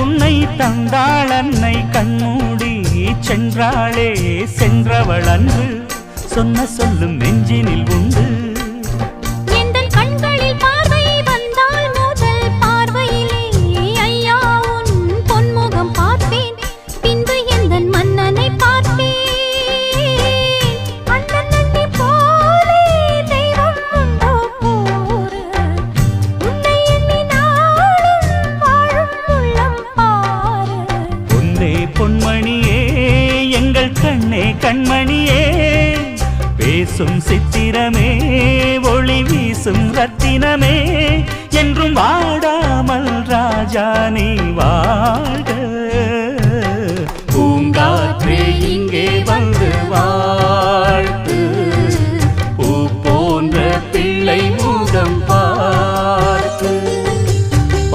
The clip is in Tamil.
உன்னை தந்தாள் அன்னை கண்மூடி சென்றாளே சென்றவள் அன்று சொன்ன சொல்லும் நெஞ்சினில் உண்டு. பொன்மணியே எங்கள் கண்ணே கண்மணியே பேசும் சித்திரமே ஒளி வீசும் ரத்தினமே என்றும் வாடா